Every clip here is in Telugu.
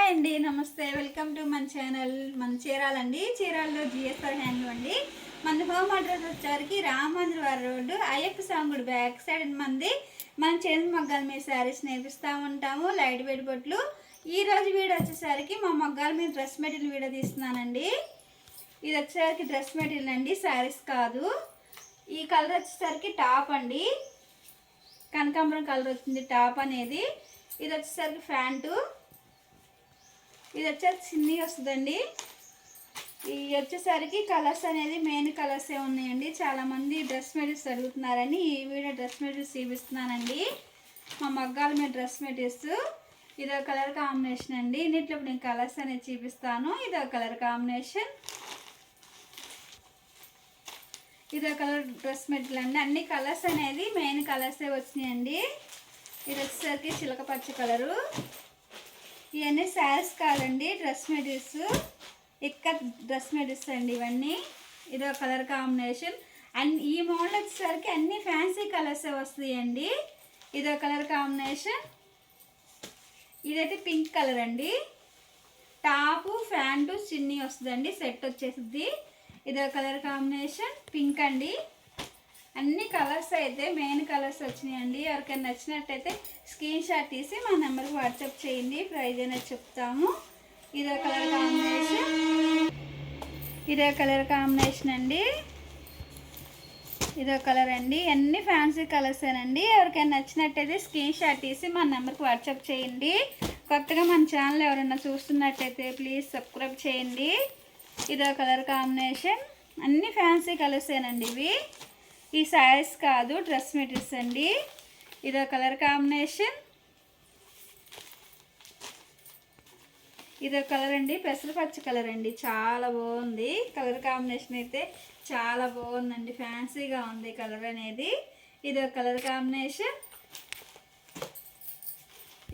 హాయ్ అండి, నమస్తే. వెల్కమ్ టు మన ఛానల్. మన చీరాలండి. చీరాల్లో జిఎస్ఆర్ హ్యాండ్లూమ్ అండి. మన హోమ్ అడ్రస్ వచ్చేసరికి రామంద్రవారి రోడ్డు, అయ్యప్ప స్వామి బ్యాక్ సైడ్ మంది మన చేతి మగ్గాల మీద శారీస్ నేర్పిస్తూ ఉంటాము. లైట్ వెయిట్ బొట్లు. ఈరోజు వీడియో వచ్చేసరికి మా మగ్గాల మీద డ్రెస్ మెటీరియల్ వీడియో తీస్తున్నానండి. ఇది వచ్చేసరికి డ్రెస్ మెటీరియల్ అండి, శారీస్ కాదు. ఈ కలర్ వచ్చేసరికి టాప్ అండి, కనకాంబరం కలర్ వచ్చింది టాప్ అనేది. ఇది వచ్చేసరికి ప్యాంటు, ఇది వచ్చేసి చిన్ని వస్తుందండి. ఇవి వచ్చేసరికి కలర్స్ అనేది మెయిన్ కలర్సే ఉన్నాయండి. చాలామంది డ్రెస్ మెటీరియల్స్ అడుగుతున్నారని ఈ వీడియో డ్రెస్ మెటీరియల్స్ చూపిస్తున్నానండి. మా మగ్గాల మీద డ్రెస్ మెటీరియల్స్. ఇదో కలర్ కాంబినేషన్ అండి. ఇన్నిట్లో నేను కలర్స్ అనేది చూపిస్తాను. ఇదో కలర్ కాంబినేషన్, ఇదో కలర్ డ్రెస్ మెటీరియల్ అండి. అన్ని కలర్స్ అనేది మెయిన్ కలర్సే వచ్చినాయండి. ఇది వచ్చేసరికి చిలక పచ్చ కలరు. ఇవన్నీ శారీస్ కాదండి, dress materials. Ikat dress materials అండి ఇవన్నీ. ఇదో కలర్ కాంబినేషన్. అండ్ ఈ మోడల్ వచ్చేసరికి అన్ని ఫ్యాన్సీ కలర్సే వస్తాయండి. ఇదో కలర్ కాంబినేషన్. ఇదైతే పింక్ కలర్ అండి. టాపు ప్యాంటు చిన్ని వస్తుందండి, సెట్ వచ్చేసింది. ఇదో కలర్ కాంబినేషన్ పింక్ అండి. అన్ని కలర్స్ అయితే మెయిన్ కలర్స్ వచ్చినాయండి. ఎవరికైనా నచ్చినట్టయితే స్క్రీన్ షాట్ తీసి మా నెంబర్కి వాట్సాప్ చేయండి. ప్రైజ్ అనేది చెప్తాము. ఇదో కలర్ కాంబినేషన్, ఇదో కలర్ కాంబినేషన్ అండి. ఇదో కలర్ అండి. అన్ని ఫ్యాన్సీ కలర్సేనండి. ఎవరికైనా నచ్చినట్టయితే స్క్రీన్ షాట్ తీసి మా నెంబర్కి వాట్సాప్ చేయండి. కొత్తగా మన ఛానల్ ఎవరైనా చూస్తున్నట్టయితే ప్లీజ్ సబ్స్క్రైబ్ చేయండి. ఇదో కలర్ కాంబినేషన్. అన్ని ఫ్యాన్సీ కలర్సేనండి ఇవి. ఈ శారీస్ కాదు, డ్రెస్ మెటీరియల్స్ అండి. ఇదో కలర్ కాంబినేషన్. ఇదో కలర్ అండి, పెసరపచ్చ కలర్ అండి. చాలా బాగుంది కలర్ కాంబినేషన్ అయితే, చాలా బాగుందండి. ఫ్యాన్సీగా ఉంది కలర్ అనేది. ఇదో కలర్ కాంబినేషన్.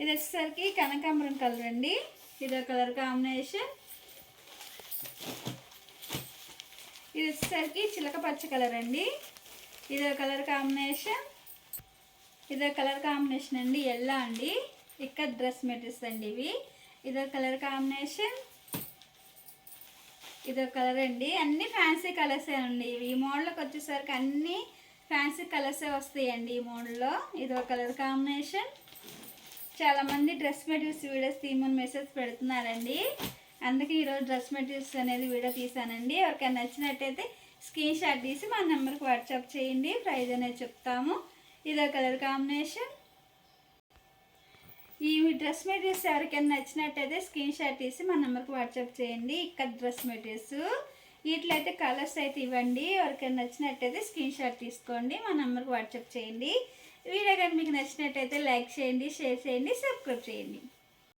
ఇది వచ్చేసరికి కనకాంబరం కలర్ అండి. ఇదో కలర్ కాంబినేషన్. ఇది వచ్చేసరికి చిలక పచ్చ కలర్ అండి. ఇదో కలర్ కాంబినేషన్. ఇదో కలర్ కాంబినేషన్ అండి, ఎల్లో అండి. ఇక్కడ డ్రెస్ మెటీరియల్స్ అండి ఇవి. ఇదో కలర్ కాంబినేషన్. ఇదో కలర్ అండి. అన్ని ఫ్యాన్సీ కలర్సే అండి ఇవి. ఈ మోడల్కి వచ్చేసరికి అన్ని ఫ్యాన్సీ కలర్సే వస్తాయండి ఈ మోడల్లో. ఇదో కలర్ కాంబినేషన్. చాలామంది డ్రెస్ మెటీరియల్స్ వీడియోస్ తీయమని మెసేజ్ పెడుతున్నారండి. అందుకే ఈరోజు డ్రెస్ మెటీరియల్స్ అనేది వీడియో తీసానండి. ఎవరికైనా నచ్చినట్టయితే స్క్రీన్ షాట్ తీసి మా నెంబర్కి వాట్సాప్ చేయండి. ప్రైజ్ అనేది చెప్తాము. ఇదో కలర్ కాంబినేషన్. ఈ డ్రెస్ మెటీరియల్స్ ఎవరికైనా నచ్చినట్టయితే స్క్రీన్ షాట్ తీసి మా నెంబర్కి వాట్సాప్ చేయండి. ఇక్కడ డ్రెస్ మెటీరియల్స్ వీటిలో అయితే కలర్స్ అయితే ఇవ్వండి. ఎవరికైనా నచ్చినట్టయితే స్క్రీన్ షాట్ తీసుకోండి, మా నెంబర్కి వాట్సాప్ చేయండి. వీడియో కానీ మీకు నచ్చినట్టయితే లైక్ చేయండి, షేర్ చేయండి, సబ్స్క్రైబ్ చేయండి.